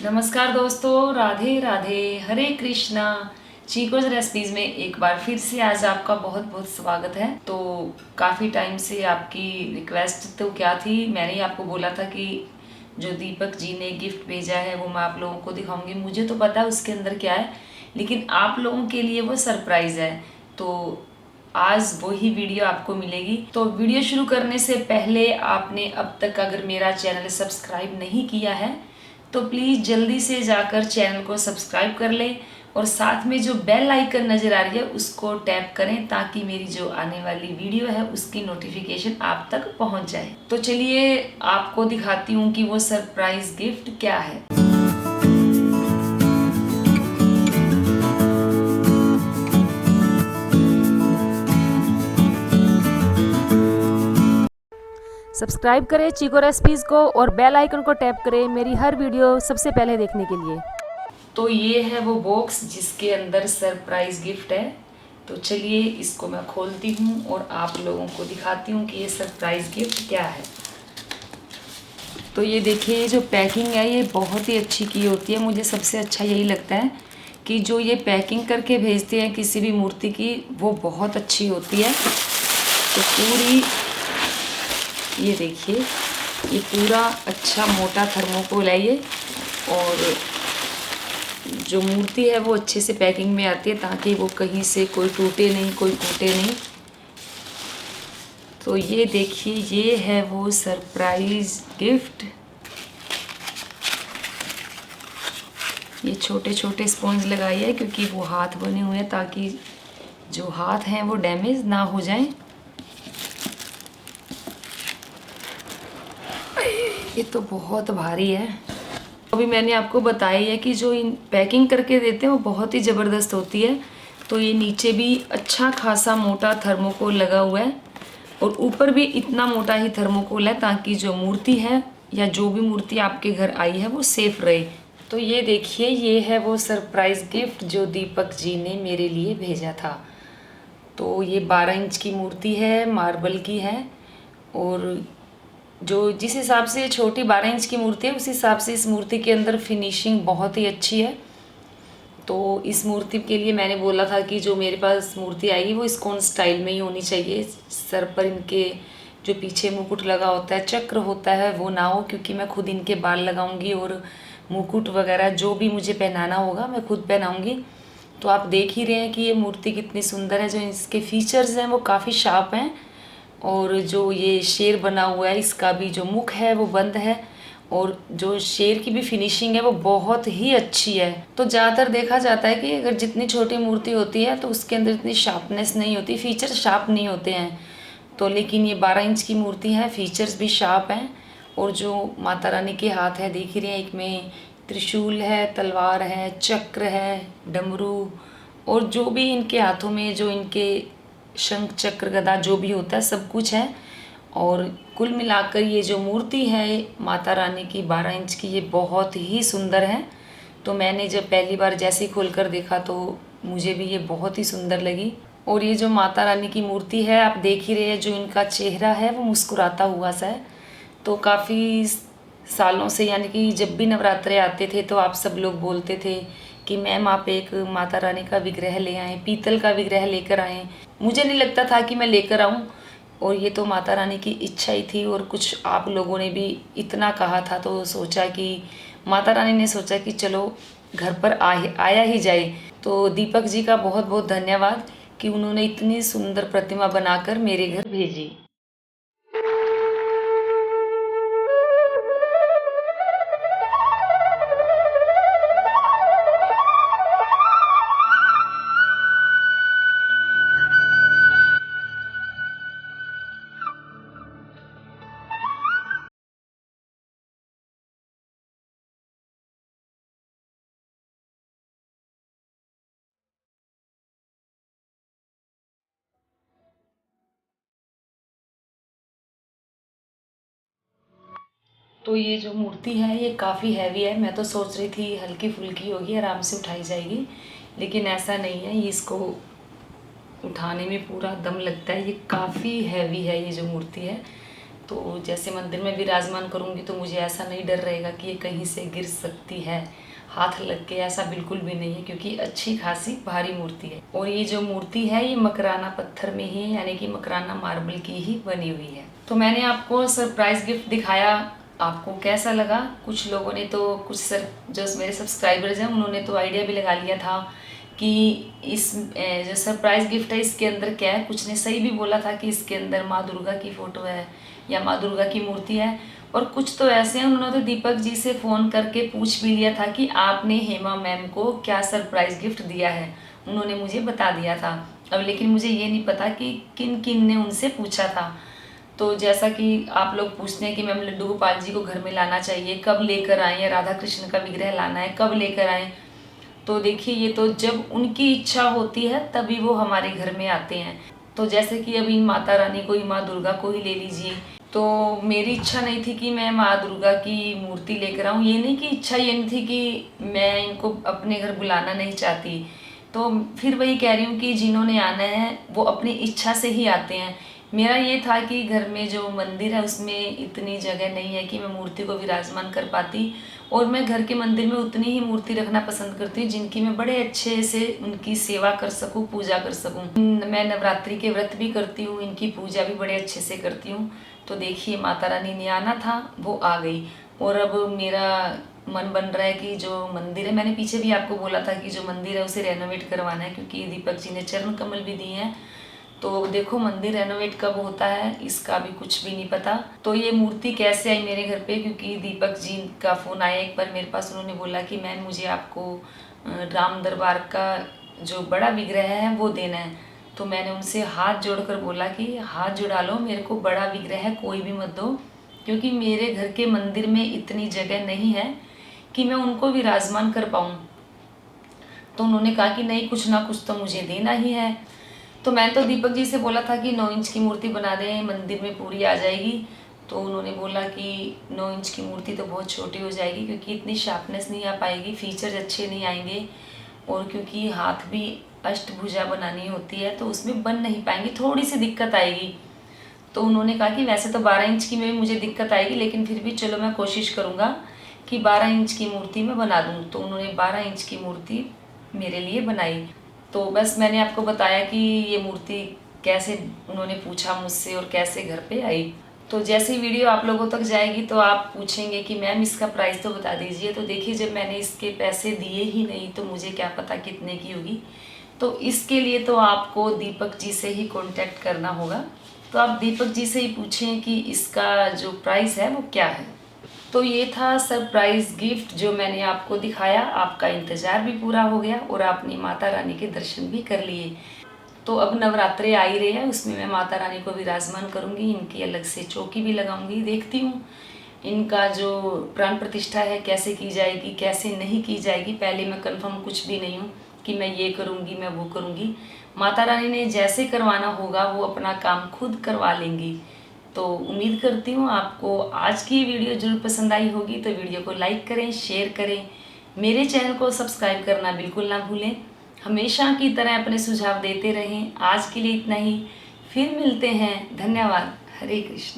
नमस्कार दोस्तों, राधे राधे, हरे कृष्णा। चीकोज रेसिपीज में एक बार फिर से आज आपका बहुत बहुत स्वागत है। तो काफ़ी टाइम से आपकी रिक्वेस्ट तो क्या थी, मैंने ही आपको बोला था कि जो दीपक जी ने गिफ्ट भेजा है वो मैं आप लोगों को दिखाऊंगी। मुझे तो पता है उसके अंदर क्या है, लेकिन आप लोगों के लिए वो सरप्राइज़ है। तो आज वही वीडियो आपको मिलेगी। तो वीडियो शुरू करने से पहले आपने अब तक अगर मेरा चैनल सब्सक्राइब नहीं किया है तो प्लीज़ जल्दी से जाकर चैनल को सब्सक्राइब कर लें और साथ में जो बेल आइकन नज़र आ रही है उसको टैप करें ताकि मेरी जो आने वाली वीडियो है उसकी नोटिफिकेशन आप तक पहुंच जाए। तो चलिए आपको दिखाती हूँ कि वो सरप्राइज गिफ्ट क्या है। सब्सक्राइब करें चीको रेसिपीज़ को और बेल आइकन को टैप करें मेरी हर वीडियो सबसे पहले देखने के लिए। तो ये है वो बॉक्स जिसके अंदर सरप्राइज गिफ्ट है। तो चलिए इसको मैं खोलती हूँ और आप लोगों को दिखाती हूँ कि ये सरप्राइज गिफ्ट क्या है। तो ये देखिए, ये जो पैकिंग है ये बहुत ही अच्छी की होती है। मुझे सबसे अच्छा यही लगता है कि जो ये पैकिंग करके भेजते हैं किसी भी मूर्ति की, वो बहुत अच्छी होती है। तो पूरी ये देखिए, ये पूरा अच्छा मोटा थर्मोकोल है ये, और जो मूर्ति है वो अच्छे से पैकिंग में आती है ताकि वो कहीं से कोई टूटे नहीं, कोई फूटे नहीं। तो ये देखिए, ये है वो सरप्राइज गिफ्ट। ये छोटे छोटे स्पॉन्ज लगाई है क्योंकि वो हाथ बने हुए हैं ताकि जो हाथ हैं वो डैमेज ना हो जाएं। ये तो बहुत भारी है। अभी मैंने आपको बताया है कि जो इन पैकिंग करके देते हैं वो बहुत ही ज़बरदस्त होती है। तो ये नीचे भी अच्छा खासा मोटा थर्मोकोल लगा हुआ है और ऊपर भी इतना मोटा ही थर्मोकोल है ताकि जो मूर्ति है या जो भी मूर्ति आपके घर आई है वो सेफ रहे। तो ये देखिए, ये है वो सरप्राइज़ गिफ्ट जो दीपक जी ने मेरे लिए भेजा था। तो ये 12 इंच की मूर्ति है, मार्बल की है, और जो जिस हिसाब से छोटी 12 इंच की मूर्ति है उस हिसाब से इस मूर्ति के अंदर फिनिशिंग बहुत ही अच्छी है। तो इस मूर्ति के लिए मैंने बोला था कि जो मेरे पास मूर्ति आएगी वो इस्कॉन स्टाइल में ही होनी चाहिए। सर पर इनके जो पीछे मुकुट लगा होता है, चक्र होता है, वो ना हो, क्योंकि मैं खुद इनके बाल लगाऊंगी और मुकुट वगैरह जो भी मुझे पहनाना होगा मैं खुद पहनाऊंगी। तो आप देख ही रहे हैं कि ये मूर्ति कितनी सुंदर है। जो इसके फीचर्स हैं वो काफ़ी शार्प हैं, और जो ये शेर बना हुआ है इसका भी जो मुख है वो बंद है, और जो शेर की भी फिनिशिंग है वो बहुत ही अच्छी है। तो ज़्यादातर देखा जाता है कि अगर जितनी छोटी मूर्ति होती है तो उसके अंदर इतनी शार्पनेस नहीं होती, फीचर शार्प नहीं होते हैं। तो लेकिन ये 12 इंच की मूर्ति है, फीचर्स भी शार्प हैं। और जो माता रानी के हाथ है देख रहे हैं, एक में त्रिशूल है, तलवार है, चक्र है, डमरू, और जो भी इनके हाथों में जो इनके शंख चक्र गदा जो भी होता है सब कुछ है। और कुल मिलाकर ये जो मूर्ति है माता रानी की 12 इंच की, ये बहुत ही सुंदर है। तो मैंने जब पहली बार जैसे ही खोल कर देखा तो मुझे भी ये बहुत ही सुंदर लगी। और ये जो माता रानी की मूर्ति है आप देख ही रहे हैं, जो इनका चेहरा है वो मुस्कुराता हुआ सा है। तो काफ़ी सालों से, यानी कि जब भी नवरात्रे आते थे तो आप सब लोग बोलते थे कि मैम आप एक माता रानी का विग्रह ले आएँ, पीतल का विग्रह लेकर आएँ। मुझे नहीं लगता था कि मैं लेकर आऊँ, और ये तो माता रानी की इच्छा ही थी, और कुछ आप लोगों ने भी इतना कहा था तो सोचा कि माता रानी ने सोचा कि चलो घर पर आया ही जाए। तो दीपक जी का बहुत बहुत धन्यवाद कि उन्होंने इतनी सुंदर प्रतिमा बनाकर मेरे घर भेजी। तो ये जो मूर्ति है ये काफ़ी हैवी है। मैं तो सोच रही थी हल्की फुल्की होगी, आराम से उठाई जाएगी, लेकिन ऐसा नहीं है। ये इसको उठाने में पूरा दम लगता है। ये काफ़ी हैवी है ये जो मूर्ति है। तो जैसे मंदिर में विराजमान करूँगी तो मुझे ऐसा नहीं डर रहेगा कि ये कहीं से गिर सकती है, हाथ लग के, ऐसा बिल्कुल भी नहीं है, क्योंकि अच्छी खासी भारी मूर्ति है। और ये जो मूर्ति है ये मकराना पत्थर में ही, यानी कि मकराना मार्बल की ही बनी हुई है। तो मैंने आपको सरप्राइज गिफ्ट दिखाया, आपको कैसा लगा? कुछ लोगों ने तो, जो मेरे सब्सक्राइबर्स हैं उन्होंने तो आइडिया भी लगा लिया था कि इस जो सरप्राइज गिफ्ट है इसके अंदर क्या है। कुछ ने सही भी बोला था कि इसके अंदर माँ दुर्गा की फ़ोटो है या माँ दुर्गा की मूर्ति है, और कुछ तो ऐसे हैं उन्होंने तो दीपक जी से फ़ोन करके पूछ भी लिया था कि आपने हेमा मैम को क्या सरप्राइज गिफ्ट दिया है। उन्होंने मुझे बता दिया था। अब लेकिन मुझे ये नहीं पता कि किन किन ने उनसे पूछा था। तो जैसा कि आप लोग पूछते हैं कि मैम लड्डू गोपाल जी को घर में लाना चाहिए, कब लेकर आएँ, या राधा कृष्ण का विग्रह लाना है कब लेकर आएँ। तो देखिए, ये तो जब उनकी इच्छा होती है तभी वो हमारे घर में आते हैं। तो जैसे कि अभी माता रानी को ही, माँ दुर्गा को ही ले लीजिए, तो मेरी इच्छा नहीं थी कि मैं माँ दुर्गा की मूर्ति लेकर आऊँ। ये नहीं कि इच्छा ये नहीं थी कि मैं इनको अपने घर बुलाना नहीं चाहती। तो फिर वही कह रही हूँ कि जिन्होंने आना है वो अपनी इच्छा से ही आते हैं। मेरा ये था कि घर में जो मंदिर है उसमें इतनी जगह नहीं है कि मैं मूर्ति को विराजमान कर पाती, और मैं घर के मंदिर में उतनी ही मूर्ति रखना पसंद करती हूँ जिनकी मैं बड़े अच्छे से उनकी सेवा कर सकूँ, पूजा कर सकूँ। मैं नवरात्रि के व्रत भी करती हूँ, इनकी पूजा भी बड़े अच्छे से करती हूँ। तो देखिए, माता रानी ने आना था, वो आ गई। और अब मेरा मन बन रहा है कि जो मंदिर है, मैंने पीछे भी आपको बोला था कि जो मंदिर है उसे रेनोवेट करवाना है, क्योंकि दीपक जी ने चरण कमल भी दिए हैं। तो देखो मंदिर रेनोवेट कब होता है इसका भी कुछ भी नहीं पता। तो ये मूर्ति कैसे आई मेरे घर पे, क्योंकि दीपक जी का फ़ोन आया एक बार मेरे पास। उन्होंने बोला कि मैम मुझे आपको राम दरबार का जो बड़ा विग्रह है वो देना है। तो मैंने उनसे हाथ जोड़कर बोला कि हाथ जुड़ा लो, मेरे को बड़ा विग्रह कोई भी मत दो, क्योंकि मेरे घर के मंदिर में इतनी जगह नहीं है कि मैं उनको विराजमान कर पाऊँ। तो उन्होंने कहा कि नहीं, कुछ ना कुछ तो मुझे देना ही है। तो मैं तो दीपक जी से बोला था कि 9 इंच की मूर्ति बना दें, मंदिर में पूरी आ जाएगी। तो उन्होंने बोला कि 9 इंच की मूर्ति तो बहुत छोटी हो जाएगी, क्योंकि इतनी शार्पनेस नहीं आ पाएगी, फीचर्स अच्छे नहीं आएंगे, और क्योंकि हाथ भी अष्टभुजा बनानी होती है तो उसमें बन नहीं पाएंगी, थोड़ी सी दिक्कत आएगी। तो उन्होंने कहा कि वैसे तो 12 इंच की में भी मुझे दिक्कत आएगी, लेकिन फिर भी चलो मैं कोशिश करूँगा कि 12 इंच की मूर्ति मैं बना दूँ। तो उन्होंने 12 इंच की मूर्ति मेरे लिए बनाई। तो बस मैंने आपको बताया कि ये मूर्ति कैसे, उन्होंने पूछा मुझसे और कैसे घर पे आई। तो जैसे वीडियो आप लोगों तक जाएगी तो आप पूछेंगे कि मैम इसका प्राइस तो बता दीजिए। तो देखिए, जब मैंने इसके पैसे दिए ही नहीं तो मुझे क्या पता कितने की होगी। तो इसके लिए तो आपको दीपक जी से ही कांटेक्ट करना होगा। तो आप दीपक जी से ही पूछें कि इसका जो प्राइस है वो क्या है। तो ये था सरप्राइज़ गिफ्ट जो मैंने आपको दिखाया। आपका इंतज़ार भी पूरा हो गया और आपने माता रानी के दर्शन भी कर लिए। तो अब नवरात्रे आ ही रहे हैं, उसमें मैं माता रानी को विराजमान करूँगी, इनकी अलग से चौकी भी लगाऊंगी। देखती हूँ इनका जो प्राण प्रतिष्ठा है कैसे की जाएगी, कैसे नहीं की जाएगी। पहले मैं कंफर्म कुछ भी नहीं हूँ कि मैं ये करूँगी, मैं वो करूँगी। माता रानी ने जैसे करवाना होगा वो अपना काम खुद करवा लेंगी। तो उम्मीद करती हूँ आपको आज की वीडियो जरूर पसंद आई होगी। तो वीडियो को लाइक करें, शेयर करें, मेरे चैनल को सब्सक्राइब करना बिल्कुल ना भूलें। हमेशा की तरह अपने सुझाव देते रहें। आज के लिए इतना ही, फिर मिलते हैं। धन्यवाद। हरे कृष्ण।